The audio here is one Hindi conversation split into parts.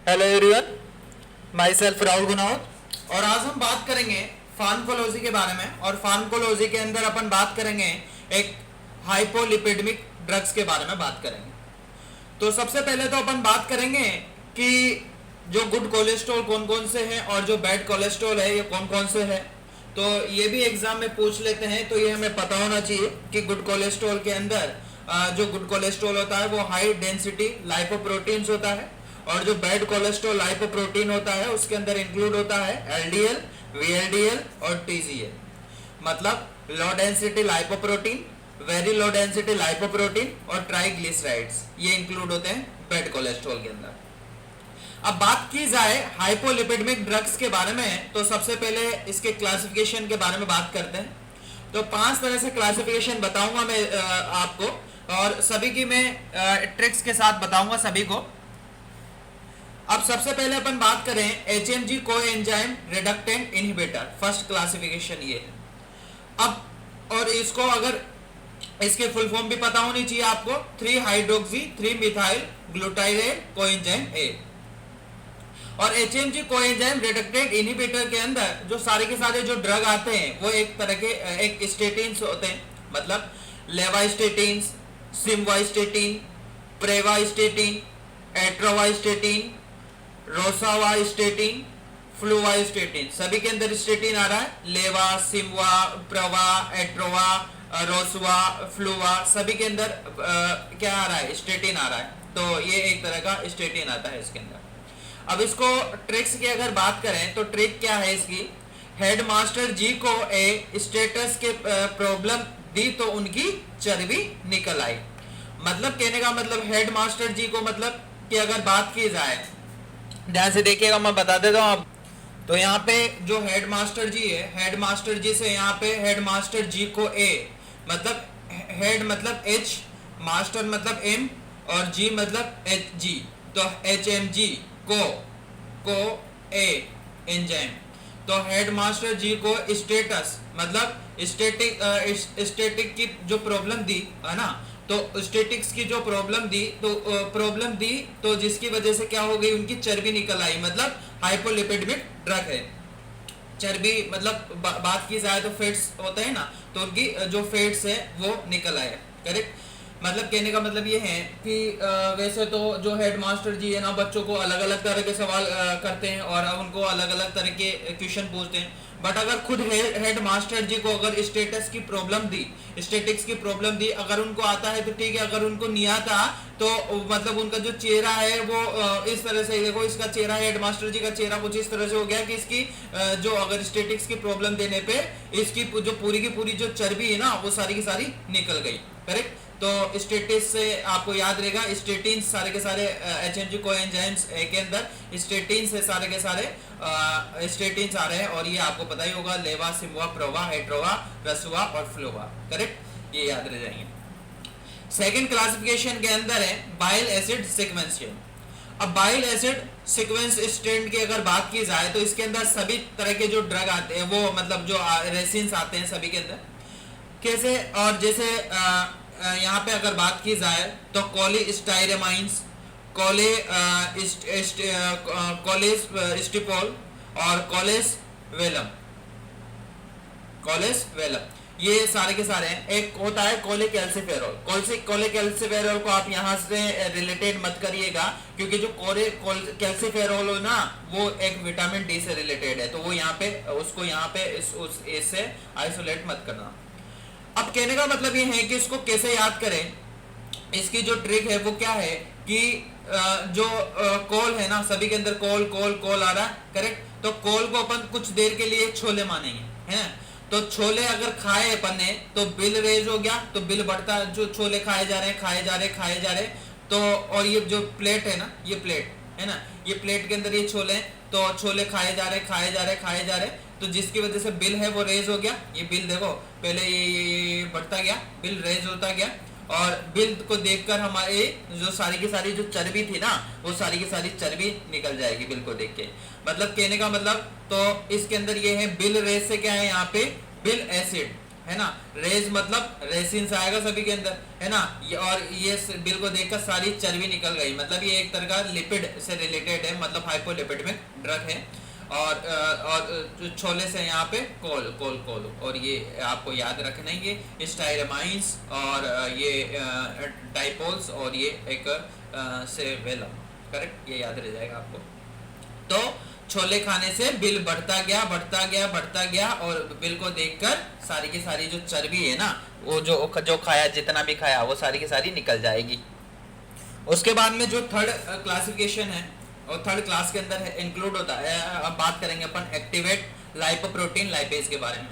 Hello everyone, my self Rahul Gunawat. और आज हम बात करेंगे फार्माकोलॉजी के बारे में। और फार्माकोलॉजी के अंदर अपन बात करेंगे एक हाइपोलिपिडेमिक ड्रग्स के बारे में बात करेंगे। तो सबसे पहले तो अपन बात करेंगे कि जो गुड कोलेस्ट्रॉल कौन कौन से हैं और जो बैड कोलेस्ट्रॉल है ये कौन कौन से हैं। तो ये भी एग्जाम में पूछ लेते हैं, तो ये हमें पता होना चाहिए कि गुड कोलेस्ट्रॉल के अंदर जो गुड कोलेस्ट्रॉल होता है वो हाई डेंसिटी लाइपोप्रोटीन्स होता है, और जो बैड कोलेस्ट्रॉल लाइपोप्रोटीन होता है उसके अंदर इंक्लूड होता है एलडीएल, वीएलडीएल और टीजीएल। मतलब low density lipoprotein, very low density lipoprotein और ट्राइग्लिसराइड्स, ये इंक्लूड होते हैं बैड कोलेस्ट्रॉल के अंदर। अब बात की जाए हाइपोलिपिडेमिक ड्रग्स के बारे में, तो सबसे पहले इसके क्लासिफिकेशन के बारे में बात करते हैं। तो 5 तरह से क्लासिफिकेशन बताऊंगा मैं आपको, और सभी की मैं ट्रिक्स के साथ बताऊंगा सभी को। अब सबसे पहले अपन बात करें HMG coenzyme reductant inhibitor, first classification ये है। अब और इसको अगर इसके फुल फॉर्म भी पता होनी चाहिए आपको, 3 हाइड्रोक्सी 3 मिथाइल ग्लूटाइडेट कोएंजाइम ए। और HMG कोएंजाइम रिडक्टेंट इनहिबिटर के अंदर जो सारे के सारे जो ड्रग आते हैं वो एक तरह के एक स्टेटिन्स होते हैं, मतलब लेवास्टेटिन, सिमवास्टेटिन, प्रेवास्टेटिन, एट्रोवास्टेटिन, रोसावास्टेटिन, फ्लूवास्टेटिन, सभी के अंदर स्टेटिन आ रहा है। लेवा, सिमवा, प्रवा, एट्रोवा, रोसवा, फ्लूवा, सभी के अंदर क्या आ रहा है, स्टेटिन आ रहा है। तो ये एक तरह का स्टेटिन आता है इसके अंदर। अब इसको ट्रिक्स की अगर बात करें तो ट्रिक क्या है इसकी, हेडमास्टर जी को ए स्टेटस के प्रॉब्लम दी तो उनकी चर्बी निकल आई। मतलब कहने का मतलब हेडमास्टर जी को, मतलब कि अगर बात की जाए, ध्यान से देखिएगा मैं बता देता हूँ आप। तो यहाँ पे जो हेडमास्टर जी है, हेडमास्टर जी से यहाँ पे हेडमास्टर जी को ए, मतलब हेड मतलब एच, मास्टर मतलब एम और जी मतलब एच जी। तो एच एम जी को ए एंजाइम। तो हेडमास्टर जी को स्टेटस मतलब स्टेटिक की जो प्रॉब्लम दी है ना, तो स्टेटिक्स की जो प्रॉब्लम दी तो जिसकी वजह से क्या हो गई, उनकी चर्बी निकल आई। मतलब हाइपोलिपिडेमिक ड्रग है। चर्बी मतलब बात की जाए तो फैट्स होते हैं ना, तो उनकी जो फैट्स है वो निकल आए। करेक्ट। मतलब कहने का मतलब ये है कि वैसे तो जो हेडमास्टर जी है ना, बच्चों को अलग अलग तरह के सवाल करते हैं और उनको अलग अलग तरह के क्वेश्चन पूछते हैं। बट अगर खुद हेडमास्टर जी को अगर स्टेटस की प्रॉब्लम दी, स्टेटिक्स की प्रॉब्लम दी, अगर उनको आता है तो ठीक है, अगर उनको नहीं आता तो मतलब उनका जो चेहरा है वो इस तरह से, देखो इसका चेहरा, हेडमास्टर जी का चेहरा कुछ इस तरह से हो गया कि इसकी जो अगर स्टेटिक्स की प्रॉब्लम देने पे इसकी जो पूरी की पूरी जो चर्बी है ना वो सारी की सारी निकल गई। करेक्ट। तो स्टेटिस से आपको याद रहेगा, स्टेटिन सारे के सारे HMG कोएंजाइम्स के अंदर स्टेटिन से सारे के सारे स्टेटिन्स आ रहे हैं, और ये आपको पता ही होगा, लेवा, सिमवा, प्रोवा, हेट्रोवा, रसुआ और फ्लोवा। करेक्ट, ये याद रह जाएंगे। सेकंड क्लासिफिकेशन के अंदर है बाइल एसिड सीक्वेंस चेन। अब बाइल एसिड सीक्वेंस स्ट्रेन की अगर बात की जाए तो इसके अंदर सभी तरह के जो ड्रग आते हैं वो, मतलब जो रेसिन्स आते हैं सभी के अंदर कैसे, और जैसे यहाँ पे अगर बात की जाए तो कोलेस्टाइरेमाइंस, कोलेस्टिपोल और कोलेसवेलम, ये सारे के सारे हैं। एक होता है कोलेकैल्सिफेरॉल। कोलेकैल्सिफेरॉल को आप यहाँ से रिलेटेड मत करिएगा, क्योंकि जो कोलेकैल्सिफेरॉल हो ना वो एक विटामिन डी से रिलेटेड है, तो वो यहाँ पे उसको यहाँ पे इससे आइसोलेट मत करना। अब कहने का मतलब ये है कि इसको कैसे याद करें, इसकी जो ट्रिक है वो क्या है कि जो कॉल है ना, सभी के अंदर कॉल आ रहा है। करेक्ट। तो कॉल को अपन कुछ देर के लिए छोले मानेंगे, है। तो छोले अगर खाए अपन ने तो बिल रेज हो गया, तो बिल बढ़ता, जो छोले खाए जा रहे तो, और ये जो प्लेट है ना, ये प्लेट है ना, ये प्लेट के अंदर ये छोले हैं, तो छोले खाए जा रहे, तो जिसकी वजह से बिल है वो रेज हो गया। ये बिल देखो पहले ये बढ़ता गया, बिल रेज होता गया, और बिल को देखकर हमारे जो सारी की सारी जो चर्बी थी ना वो सारी की सारी चर्बी निकल जाएगी बिल को देख के। मतलब कहने का मतलब तो इसके अंदर ये है बिल रेज से क्या है यहाँ पे बिल एसिड, है ना। रेज मतलब रेसिन्स आएगा सभी के अंदर, है ना। और ये बिल को देखकर सारी चर्बी निकल गई, मतलब ये एक तरह का लिपिड से रिलेटेड है, मतलब हाइपोलिपिडेमिक ड्रग है। और छोले से यहाँ पे कोल कोल कोल, और ये आपको याद रखना है, ये स्टाइरमाइंस और ये डाइपोल्स और ये एक सेवेलम, करेक्ट, ये याद रह जाएगा आपको। तो छोले खाने से बिल बढ़ता गया बढ़ता गया बढ़ता गया, और बिल को देखकर सारी की सारी जो चर्बी है ना, वो जो खाया, जितना भी खाया वो सारी की सारी निकल जाएगी। उसके बाद में जो थर्ड क्लासिफिकेशन है, और थर्ड क्लास के अंदर इंक्लूड होता है, अब बात करेंगे अपन एक्टिवेट लाइपोप्रोटीन लाइपेज के बारे में।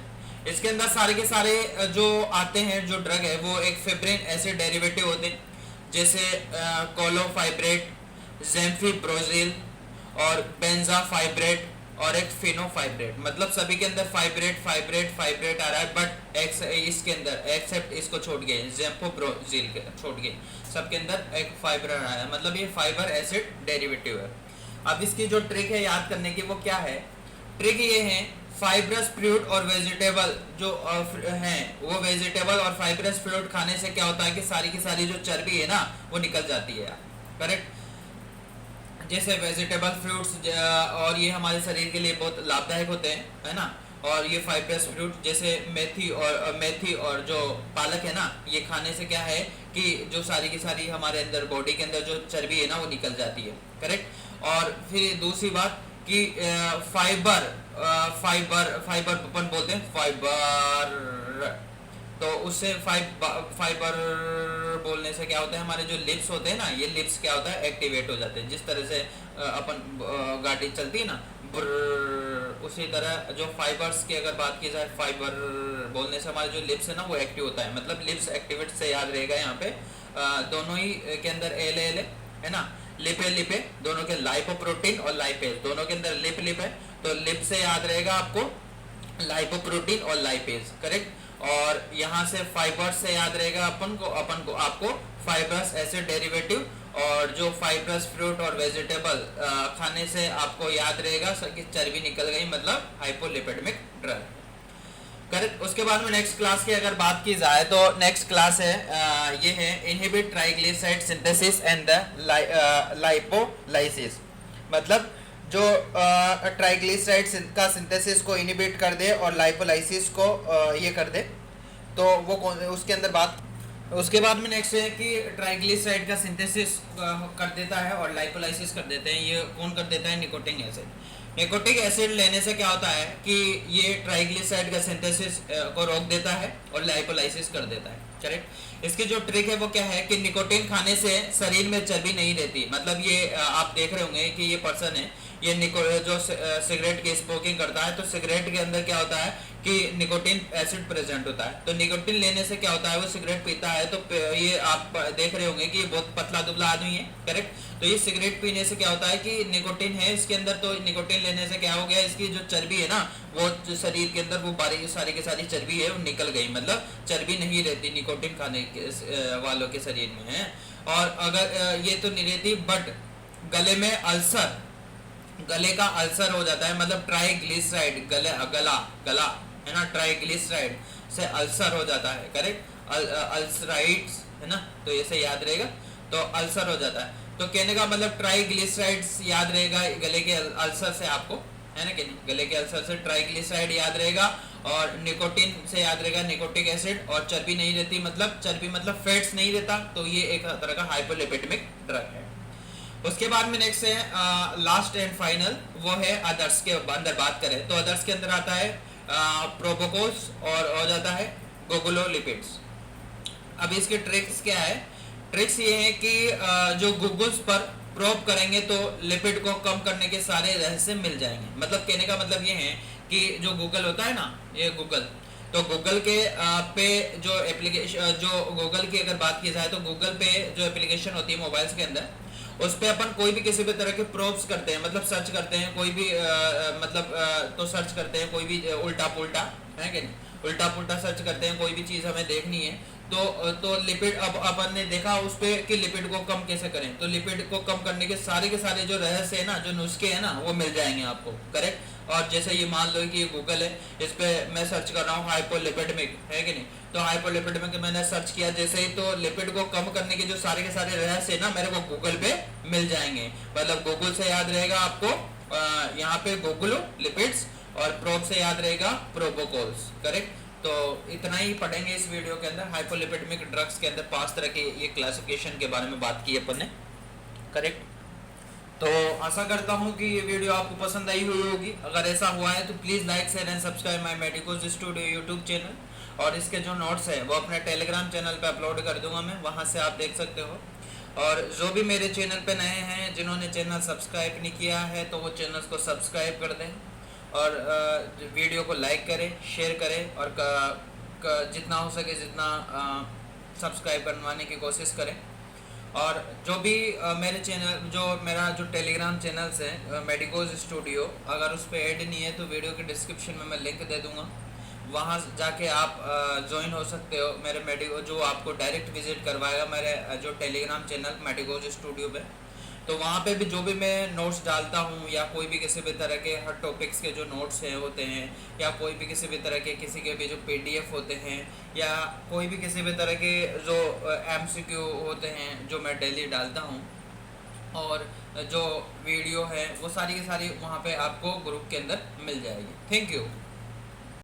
इसके अंदर सारे के सारे जो आते हैं, जो ड्रग है, वो एक फिब्रिन एसिड डेरिवेटिव होते हैं, जैसे कोलोफाइब्रेट, जेम्फिब्रोजिल और बेंजाफाइब्रेट और एक फिनोफाइब्रेट। मतलब सभी के अंदर फाइब्रेट फाइब्रेट फाइब्रेट आ रहा है, बट इसके अंदर एक्सेप्ट इसको छोड़ गए, जेम्फोब्रोजिल के छोड़ गए, सबके अंदर एक फाइबर आ रहा है, मतलब ये फाइबर एसिड डेरिवेटिव है। अब इसकी जो ट्रिक है याद करने की, वो क्या है? ट्रिक ये है, फाइब्रस फ्रूट और वेजिटेबल जो हैं, वो वेजिटेबल और फाइब्रस फ्रूट खाने से क्या होता है कि सारी की सारी जो चर्बी है ना, वो निकल जाती है, करेक्ट। जैसे वेजिटेबल फ्रूट्स और ये हमारे शरीर के लिए बहुत लाभदायक होते हैं, है ना। और ये फाइब्रस फ्रूट जैसे मेथी और जो पालक है ना, ये खाने से क्या है कि जो सारी की सारी हमारे अंदर बॉडी के अंदर जो चर्बी है ना, वो निकल जाती है, करेक्ट। और फिर दूसरी बात कि फाइबर अपन बोलते हैं फाइबर, तो उससे फाइबर बोलने से क्या होता है, हमारे जो लिप्स होते हैं ना, ये लिप्स क्या होता है, एक्टिवेट हो जाते हैं। जिस तरह से अपन गाड़ी चलती है ना, उसी तरह जो फाइबर्स की अगर बात की जाए, फाइबर बोलने से हमारे जो लिप्स है ना, वो एक्टिव होता है। मतलब लिप्स एक्टिवेट से याद रहेगा यहाँ पे, दोनों ही के अंदर एल है ना, लिपे लिपे दोनों के, लाइपोप्रोटीन और लाइपेज दोनों के अंदर लिप है, तो लिप से याद रहेगा आपको लाइपोप्रोटीन और लाइपेज, करेक्ट। और यहाँ से फाइबर से याद रहेगा आपको फाइब्रस एसिड डेरिवेटिव, और जो फाइब्रस फ्रूट और वेजिटेबल खाने से आपको याद रहेगा कि चर्बी निकल गई, मतलब हाइपोलिपिडेमिक ड्रग, करेक्ट। उसके बाद में नेक्स्ट क्लास की अगर बात की जाए, तो नेक्स्ट क्लास है ये है inhibit triglyceride synthesis and the lipolysis. मतलब जो ट्राइग्लिसराइड का सिंथेसिस को इनहिबिट कर दे और लाइपोलाइसिस को ये कर दे, तो वो उसके अंदर बात। उसके बाद में नेक्स्ट है कि ट्राइग्लिसराइड का सिंथेसिस कर देता है और लाइपोलाइसिस कर देते हैं, ये कौन कर देता है? Nicotinic acid. निकोटिक एसिड लेने से क्या होता है कि ये ट्राइग्लिसराइड का सिंथेसिस को रोक देता है और लाइपोलाइसिस कर देता है, करेक्ट। इसकी जो ट्रिक है वो क्या है कि निकोटिन खाने से शरीर में चर्बी नहीं रहती। मतलब ये आप देख रहे होंगे कि ये पर्सन है, ये जो सिगरेट की स्मोकिंग करता है, तो सिगरेट के अंदर क्या होता है कि निकोटिन एसिड प्रेजेंट होता है। तो निकोटिन लेने से क्या होता है, वो सिगरेट पीता है, तो ये आप देख रहे होंगे कि ये बहुत पतला दुबला आदमी है, करेक्ट। तो ये सिगरेट पीने से क्या होता है कि निकोटिन है इसके अंदर, तो निकोटिन लेने से क्या हो गया, इसकी जो चर्बी है ना, वो जो शरीर के अंदर वो सारी की सारी चर्बी है वो निकल गई, मतलब चर्बी नहीं रहती निकोटिन खाने के वालों के शरीर में, है। और अगर ये तो नहीं रहती, बट गले में अल्सर, गले का अल्सर हो जाता है, मतलब ट्राइग्लिसराइड गला है ना, ट्राइग्लिसराइड से अल्सर हो जाता है, करेक्ट। अल्सराइड्स है ना, तो ऐसे याद रहेगा, तो अल्सर हो जाता है। तो कहने का मतलब ट्राइग्लिसराइड्स याद रहेगा गले के अल्सर से आपको, है ना कि नहीं, गले के अल्सर से ट्राइग्लिसराइड याद रहेगा, और निकोटिन से याद रहेगा निकोटिक एसिड, और चर्बी नहीं रहती, मतलब चर्बी मतलब फैट्स नहीं रहता, तो ये एक तरह का हाइपोलिपिडेमिक ड्रग है। उसके बाद में नेक्स्ट है लास्ट एंड फाइनल, वो है अदर्स के अंदर बात करें, तो अदर्स के अंदर आता है प्रोबोकोस और हो जाता है गोगुलोलिपिड्स। अब इसके ट्रिक्स क्या है? ट्रिक्स ये है कि जो गूगल्स पर प्रोब करेंगे तो लिपिड को कम करने के सारे रहस्य मिल जाएंगे। मतलब कहने का मतलब ये है कि जो गूगल होता है ना, ये गूगल, तो गूगल के पे जो एप्लीकेशन, जो गूगल की अगर बात की जाए, तो गूगल पे जो एप्लीकेशन होती है मोबाइल्स के अंदर, उस पे अपन कोई भी किसी भी तरह के प्रोब्स करते हैं, मतलब सर्च करते हैं कोई भी तो सर्च करते हैं कोई भी उल्टा पुल्टा, है कि नहीं, उल्टा पुल्टा सर्च करते हैं, कोई भी चीज़ हमें देखनी है, तो लिपिड, अब अपन ने देखा उस पे कि लिपिड को कम कैसे करें, तो लिपिड को कम करने के सारे जो रहस्य है ना, जो नुस्खे हैं ना, वो मिल जाएंगे आपको, करेक्ट। और जैसे ये मान लो कि ये गूगल है, इस पे मैं सर्च कर रहा हूँ हाइपोलिपिडेमिक, है कि नहीं, तो हाइपोलिपिडेमिक मैंने सर्च किया जैसे ही, तो लिपिड को कम करने के जो सारे के सारे रहस्य ना मेरे को गूगल पे मिल जाएंगे। मतलब गूगल से याद रहेगा आपको, यहाँ पे गूगल लिपिड्स, और प्रोब से याद रहेगा प्रोबोकोल्स, करेक्ट। तो इतना ही पढ़ेंगे इस वीडियो के अंदर। हाइपोलिपिडेमिक ड्रग्स के अंदर 5 तरह के ये क्लासिफिकेशन के बारे में बात की अपन ने, करेक्ट। तो आशा करता हूँ कि ये वीडियो आपको पसंद आई हुई होगी। अगर ऐसा हुआ है तो please like share and subscribe my medicos studio YouTube channel. और इसके जो नोट्स है वो अपने टेलीग्राम चैनल पे अपलोड कर दूंगा मैं, वहाँ से आप देख सकते हो। और जो भी मेरे चैनल पे नए हैं, जिन्होंने चैनल सब्सक्राइब नहीं किया है, तो वो चैनल को सब्सक्राइब कर दें, और वीडियो को लाइक करें, शेयर करें, और जितना हो सके जितना सब्सक्राइब करवाने की कोशिश करें। और जो भी मेरे चैनल, जो मेरा जो टेलीग्राम चैनल्स है मेडिकोज स्टूडियो, अगर उस पर ऐड नहीं है तो वीडियो के डिस्क्रिप्शन में मैं लिंक दे दूंगा, वहाँ जाके आप ज्वाइन हो सकते हो मेरे मेडिको, जो आपको डायरेक्ट विजिट करवाएगा मेरे जो टेलीग्राम चैनल मेडिकोज स्टूडियो पे। तो वहाँ पे भी जो भी मैं नोट्स डालता हूँ, या कोई भी किसी भी तरह के हर टॉपिक्स के जो नोट्स हैं होते हैं, या कोई भी किसी भी तरह के किसी के भी जो PDF होते हैं, या कोई भी किसी भी तरह के जो MCQ होते हैं जो मैं डेली डालता हूँ, और जो वीडियो है वो सारी की सारी वहाँ पे आपको ग्रुप के अंदर मिल जाएगी। Thank you.